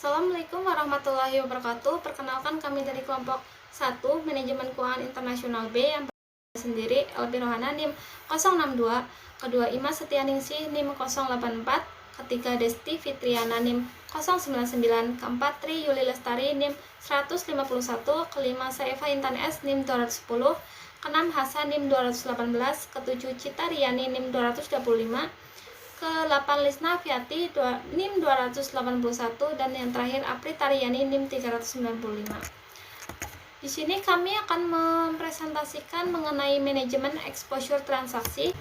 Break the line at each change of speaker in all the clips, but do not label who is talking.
Assalamualaikum warahmatullahi wabarakatuh. Perkenalkan kami dari kelompok 1 Manajemen Keuangan Internasional B yang sendiri Elvi Rohana NIM 062, kedua Ima Setianingsih NIM 084, ketiga Desti Fitriana NIM 099, keempat Tri Yuli Lestari NIM 151, kelima Saifa Intan S NIM 210, keenam Hasan NIM 218, ketujuh Cita Riani NIM 225, ke-8 Lisna Fiati NIM 281, dan yang terakhir Apri Taryani NIM 395. Di sini kami akan mempresentasikan mengenai manajemen exposure transaksi.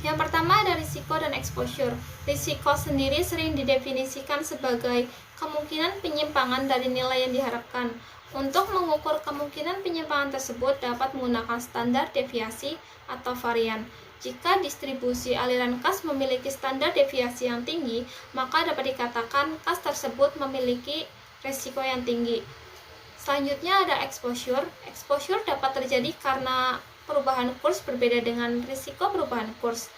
Yang pertama ada risiko dan exposure. Risiko sendiri sering didefinisikan sebagai kemungkinan penyimpangan dari nilai yang diharapkan. Untuk mengukur kemungkinan penyimpangan tersebut dapat menggunakan standar deviasi atau varian. Jika distribusi aliran kas memiliki standar deviasi yang tinggi, maka dapat dikatakan kas tersebut memiliki risiko yang tinggi. Selanjutnya ada exposure. Exposure dapat terjadi karena perubahan kurs berbeda dengan risiko perubahan kurs.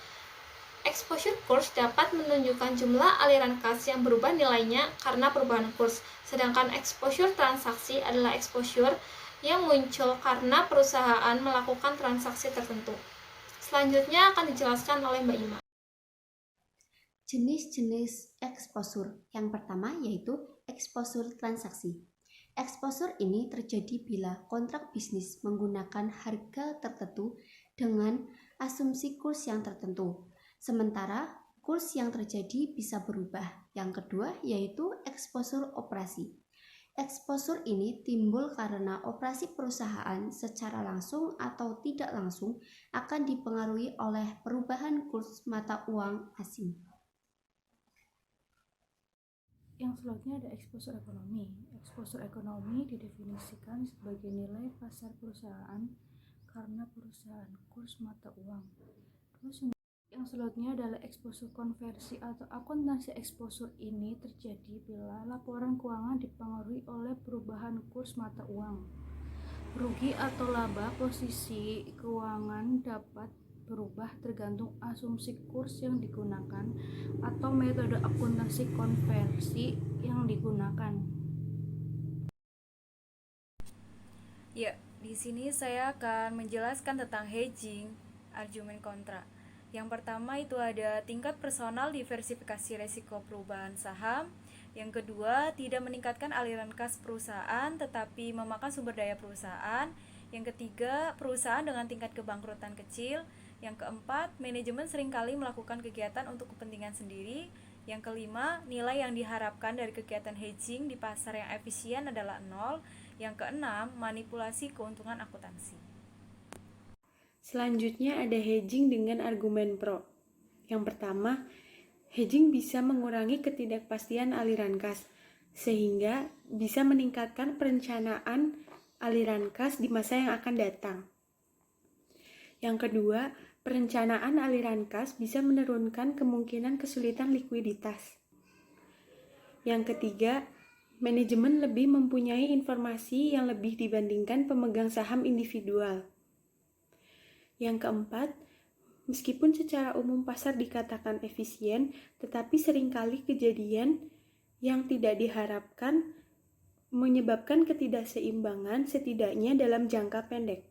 Exposure kurs dapat menunjukkan jumlah aliran kas yang berubah nilainya karena perubahan kurs, sedangkan exposure transaksi adalah exposure yang muncul karena perusahaan melakukan transaksi tertentu. Selanjutnya akan dijelaskan oleh Mbak Ima.
Jenis-jenis exposure. Yang pertama yaitu exposure transaksi. Exposure ini terjadi bila kontrak bisnis menggunakan harga tertentu dengan asumsi kurs yang tertentu. Sementara kurs yang terjadi bisa berubah. Yang kedua yaitu exposure operasi. Exposure ini timbul karena operasi perusahaan secara langsung atau tidak langsung akan dipengaruhi oleh perubahan kurs mata uang asing.
Yang selanjutnya ada exposure ekonomi. Exposure ekonomi didefinisikan sebagai nilai pasar perusahaan karena perusahaan kurs mata uang. Terus yang selanjutnya adalah exposure konversi atau akuntansi. Exposure ini terjadi bila laporan keuangan dipengaruhi oleh perubahan kurs mata uang. Rugi atau laba posisi keuangan dapat berubah tergantung asumsi kurs yang digunakan atau metode akuntansi konversi yang digunakan.
Ya, di sini saya akan menjelaskan tentang hedging, argumen kontra. Yang pertama itu ada tingkat personal diversifikasi resiko perubahan saham. Yang kedua, tidak meningkatkan aliran kas perusahaan tetapi memakan sumber daya perusahaan. Yang ketiga, perusahaan dengan tingkat kebangkrutan kecil. Yang keempat, manajemen seringkali melakukan kegiatan untuk kepentingan sendiri. Yang kelima, nilai yang diharapkan dari kegiatan hedging di pasar yang efisien adalah 0. Yang keenam, manipulasi keuntungan akuntansi.
Selanjutnya ada hedging dengan argumen pro. Yang pertama, hedging bisa mengurangi ketidakpastian aliran kas, sehingga bisa meningkatkan perencanaan aliran kas di masa yang akan datang. Yang kedua, perencanaan aliran kas bisa menurunkan kemungkinan kesulitan likuiditas. Yang ketiga, manajemen lebih mempunyai informasi yang lebih dibandingkan pemegang saham individual. Yang keempat, meskipun secara umum pasar dikatakan efisien, tetapi seringkali kejadian yang tidak diharapkan menyebabkan ketidakseimbangan setidaknya dalam jangka pendek.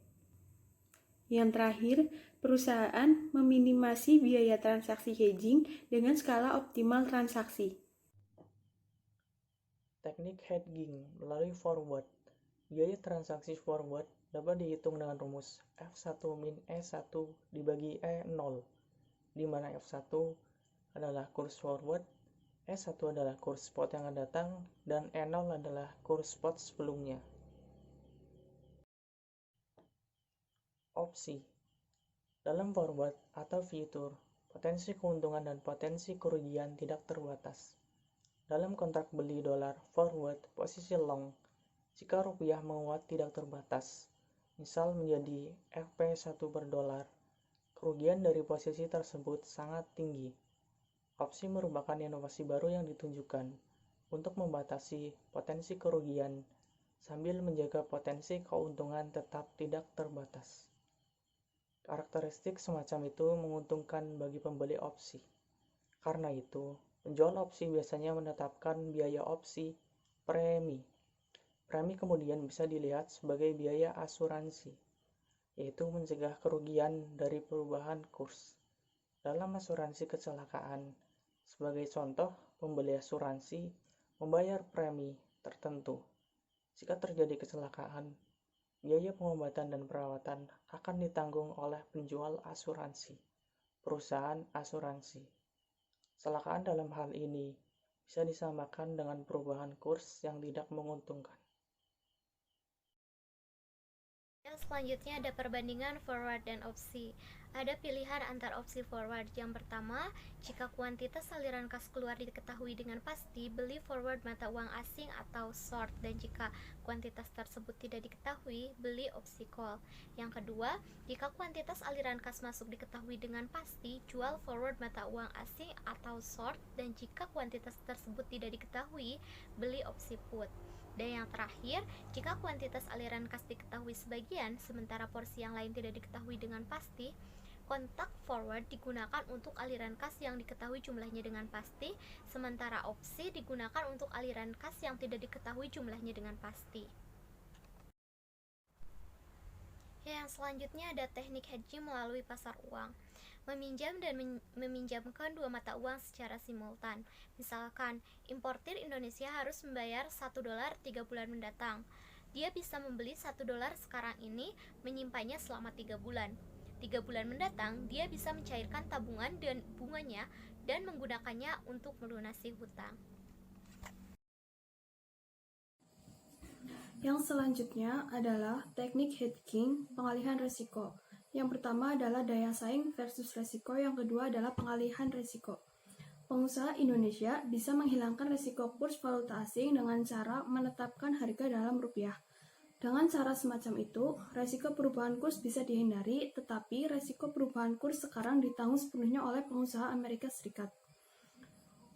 Yang terakhir, perusahaan meminimasi biaya transaksi hedging dengan skala optimal transaksi.
Teknik hedging melalui forward. Biaya transaksi forward dapat dihitung dengan rumus F1 min E1 dibagi E0, di mana F1 adalah kurs forward, E1 adalah kurs spot yang akan datang, dan E0 adalah kurs spot sebelumnya. Opsi. Dalam forward atau future, potensi keuntungan dan potensi kerugian tidak terbatas. Dalam kontrak beli dolar forward, posisi long, jika rupiah menguat tidak terbatas, misal menjadi Fp1 per dolar, kerugian dari posisi tersebut sangat tinggi. Opsi merupakan inovasi baru yang ditunjukkan untuk membatasi potensi kerugian sambil menjaga potensi keuntungan tetap tidak terbatas. Karakteristik semacam itu menguntungkan bagi pembeli opsi. Karena itu, penjual opsi biasanya menetapkan biaya opsi Premi. Premi kemudian bisa dilihat sebagai biaya asuransi, yaitu mencegah kerugian dari perubahan kurs. Dalam asuransi kecelakaan, sebagai contoh, pembeli asuransi membayar premi tertentu. Jika terjadi kecelakaan, biaya pengobatan dan perawatan akan ditanggung oleh penjual asuransi, perusahaan asuransi. Kecelakaan dalam hal ini bisa disamakan dengan perubahan kurs yang tidak menguntungkan.
Yang selanjutnya ada perbandingan forward dan opsi. Ada pilihan antar opsi forward. Yang pertama, jika kuantitas aliran kas keluar diketahui dengan pasti, beli forward mata uang asing atau short, dan jika kuantitas tersebut tidak diketahui, beli opsi call. Yang kedua, jika kuantitas aliran kas masuk diketahui dengan pasti, jual forward mata uang asing atau short, dan jika kuantitas tersebut tidak diketahui, beli opsi put. Dan yang terakhir, jika kuantitas aliran kas diketahui sebagian, sementara porsi yang lain tidak diketahui dengan pasti, kontak forward digunakan untuk aliran kas yang diketahui jumlahnya dengan pasti, sementara opsi digunakan untuk aliran kas yang tidak diketahui jumlahnya dengan pasti. Yang selanjutnya ada teknik hedging melalui pasar uang. Meminjam dan meminjamkan dua mata uang secara simultan. Misalkan, importir Indonesia harus membayar $1 3 bulan mendatang. Dia bisa membeli $1 sekarang ini, menyimpannya selama 3 bulan. 3 bulan mendatang, dia bisa mencairkan tabungan dan bunganya dan menggunakannya untuk melunasi hutang.
Yang selanjutnya adalah teknik hedging pengalihan risiko. Yang pertama adalah daya saing versus risiko, yang kedua adalah pengalihan risiko. Pengusaha Indonesia bisa menghilangkan risiko kurs valuta asing dengan cara menetapkan harga dalam rupiah. Dengan cara semacam itu, risiko perubahan kurs bisa dihindari, tetapi risiko perubahan kurs sekarang ditanggung sepenuhnya oleh pengusaha Amerika Serikat.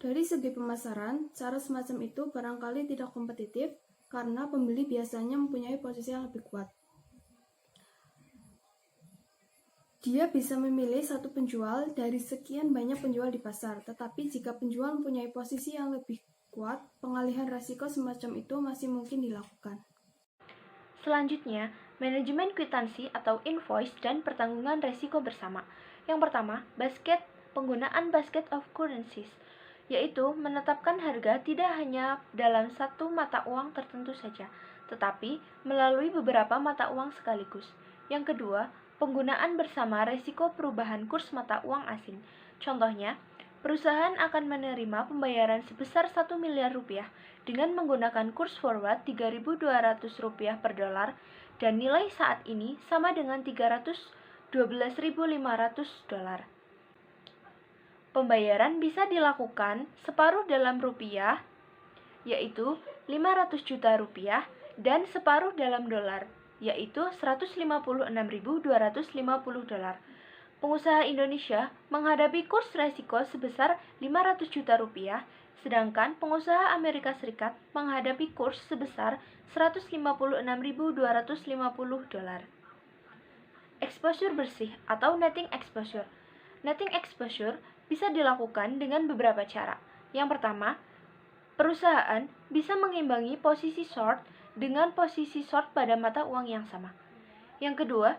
Dari segi pemasaran, cara semacam itu barangkali tidak kompetitif karena pembeli biasanya mempunyai posisi yang lebih kuat. Dia bisa memilih satu penjual dari sekian banyak penjual di pasar, tetapi jika penjual mempunyai posisi yang lebih kuat, pengalihan risiko semacam itu masih mungkin dilakukan.
Selanjutnya, manajemen kwitansi atau invoice dan pertanggungan risiko bersama. Yang pertama, penggunaan basket of currencies, yaitu menetapkan harga tidak hanya dalam satu mata uang tertentu saja, tetapi melalui beberapa mata uang sekaligus. Yang kedua, penggunaan bersama risiko perubahan kurs mata uang asing. Contohnya, perusahaan akan menerima pembayaran sebesar 1 miliar rupiah dengan menggunakan kurs forward 3.200 rupiah per dolar dan nilai saat ini sama dengan 312.500 dolar. Pembayaran bisa dilakukan separuh dalam rupiah, yaitu 500 juta rupiah, dan separuh dalam dolar, yaitu 156.250 dolar. Pengusaha Indonesia menghadapi kurs resiko sebesar 500 juta rupiah, sedangkan pengusaha Amerika Serikat menghadapi kurs sebesar 156.250 dolar. Exposure bersih atau netting exposure. Netting exposure bisa dilakukan dengan beberapa cara. Yang pertama, perusahaan bisa mengimbangi posisi short dengan posisi short pada mata uang yang sama. Yang kedua,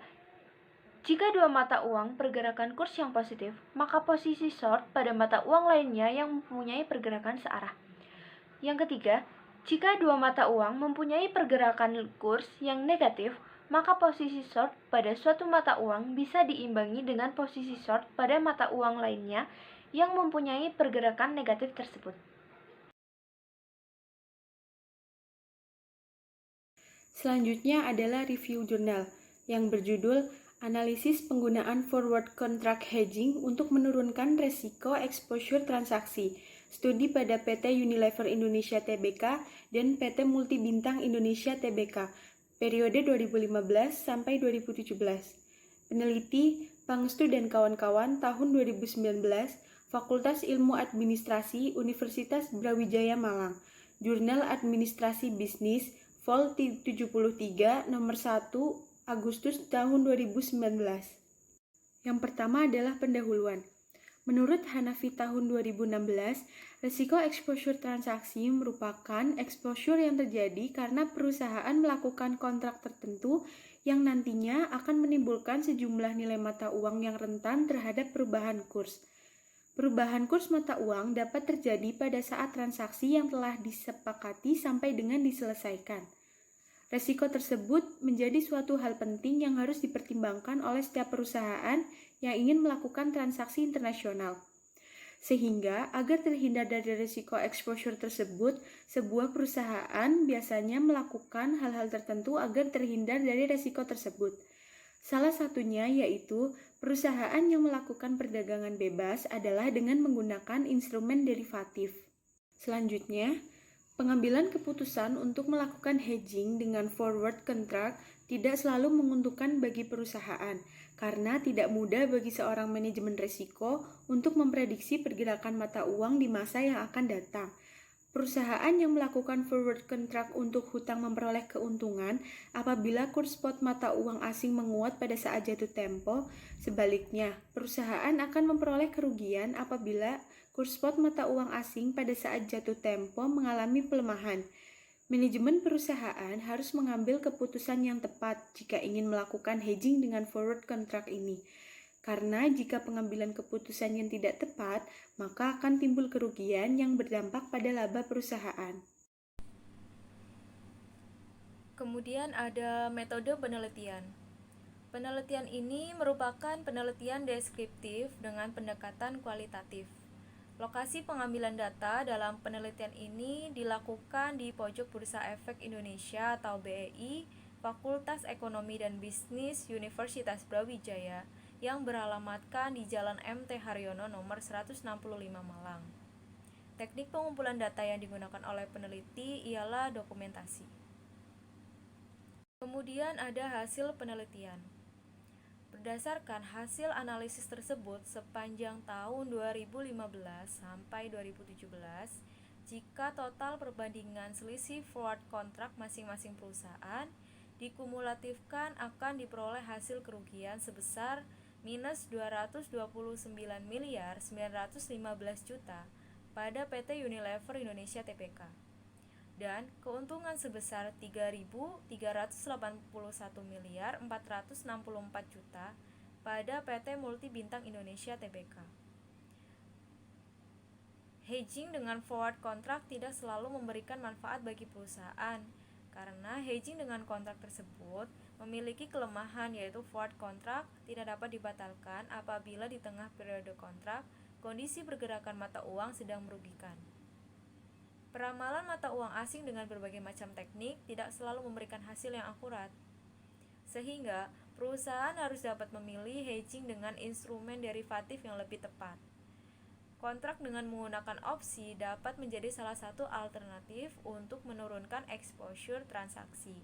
jika dua mata uang pergerakan kurs yang positif, maka posisi short pada mata uang lainnya yang mempunyai pergerakan searah. Yang ketiga, jika dua mata uang mempunyai pergerakan kurs yang negatif, maka posisi short pada suatu mata uang bisa diimbangi dengan posisi short pada mata uang lainnya yang mempunyai pergerakan negatif tersebut.
Selanjutnya adalah review jurnal yang berjudul Analisis Penggunaan Forward Contract Hedging untuk Menurunkan Resiko Exposure Transaksi, studi pada PT Unilever Indonesia Tbk dan PT Multibintang Indonesia Tbk, periode 2015 sampai 2017. Peneliti Pangestu dan kawan-kawan tahun 2019, Fakultas Ilmu Administrasi Universitas Brawijaya Malang, Jurnal Administrasi Bisnis, Vol 73 nomor 1 Agustus tahun 2019. Yang pertama adalah pendahuluan. Menurut Hanafi tahun 2016, risiko exposure transaksi merupakan exposure yang terjadi karena perusahaan melakukan kontrak tertentu yang nantinya akan menimbulkan sejumlah nilai mata uang yang rentan terhadap perubahan kurs. Perubahan kurs mata uang dapat terjadi pada saat transaksi yang telah disepakati sampai dengan diselesaikan. Resiko tersebut menjadi suatu hal penting yang harus dipertimbangkan oleh setiap perusahaan yang ingin melakukan transaksi internasional. Sehingga, agar terhindar dari risiko exposure tersebut, sebuah perusahaan biasanya melakukan hal-hal tertentu agar terhindar dari risiko tersebut. Salah satunya yaitu perusahaan yang melakukan perdagangan bebas adalah dengan menggunakan instrumen derivatif. Selanjutnya, pengambilan keputusan untuk melakukan hedging dengan forward contract tidak selalu menguntungkan bagi perusahaan, karena tidak mudah bagi seorang manajemen risiko untuk memprediksi pergerakan mata uang di masa yang akan datang. Perusahaan yang melakukan forward contract untuk hutang memperoleh keuntungan apabila kurs spot mata uang asing menguat pada saat jatuh tempo. Sebaliknya, perusahaan akan memperoleh kerugian apabila kurs spot mata uang asing pada saat jatuh tempo mengalami pelemahan. Manajemen perusahaan harus mengambil keputusan yang tepat jika ingin melakukan hedging dengan forward contract ini. Karena jika pengambilan keputusan yang tidak tepat, maka akan timbul kerugian yang berdampak pada laba perusahaan.
Kemudian ada metode penelitian. Penelitian ini merupakan penelitian deskriptif dengan pendekatan kualitatif. Lokasi pengambilan data dalam penelitian ini dilakukan di Pojok Bursa Efek Indonesia atau BEI, Fakultas Ekonomi dan Bisnis Universitas Brawijaya yang beralamatkan di Jalan MT Haryono nomor 165 Malang. Teknik pengumpulan data yang digunakan oleh peneliti ialah dokumentasi. Kemudian ada hasil penelitian. Berdasarkan hasil analisis tersebut sepanjang tahun 2015 sampai 2017, jika total perbandingan selisih forward contract masing-masing perusahaan dikumulatifkan akan diperoleh hasil kerugian sebesar minus 229 miliar 915 juta pada PT Unilever Indonesia Tbk dan keuntungan sebesar 3.381 miliar 464 juta pada PT Multi Bintang Indonesia Tbk. Hedging dengan forward contract tidak selalu memberikan manfaat bagi perusahaan, karena hedging dengan kontrak tersebut memiliki kelemahan, yaitu forward contract tidak dapat dibatalkan apabila di tengah periode kontrak kondisi pergerakan mata uang sedang merugikan. Peramalan mata uang asing dengan berbagai macam teknik tidak selalu memberikan hasil yang akurat, sehingga perusahaan harus dapat memilih hedging dengan instrumen derivatif yang lebih tepat. Kontrak dengan menggunakan opsi dapat menjadi salah satu alternatif untuk menurunkan exposure transaksi.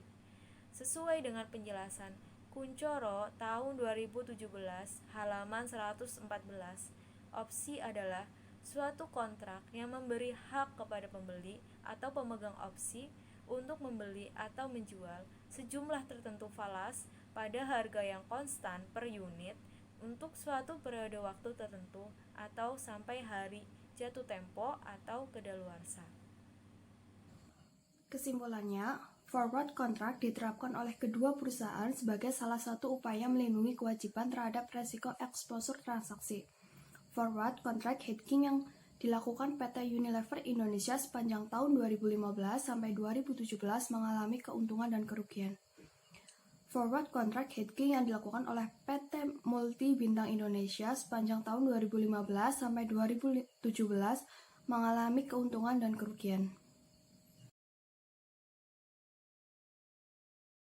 Sesuai dengan penjelasan Kuncoro tahun 2017 halaman 114, opsi adalah suatu kontrak yang memberi hak kepada pembeli atau pemegang opsi untuk membeli atau menjual sejumlah tertentu falas pada harga yang konstan per unit untuk suatu periode waktu tertentu atau sampai hari jatuh tempo atau kedaluarsa.
Kesimpulannya, forward contract diterapkan oleh kedua perusahaan sebagai salah satu upaya melindungi kewajiban terhadap resiko exposure transaksi. Forward contract hedging yang dilakukan PT Unilever Indonesia sepanjang tahun 2015 sampai 2017 mengalami keuntungan dan kerugian. Forward contract hedging yang dilakukan oleh PT Multi Bintang Indonesia sepanjang tahun 2015 sampai 2017 mengalami keuntungan dan kerugian.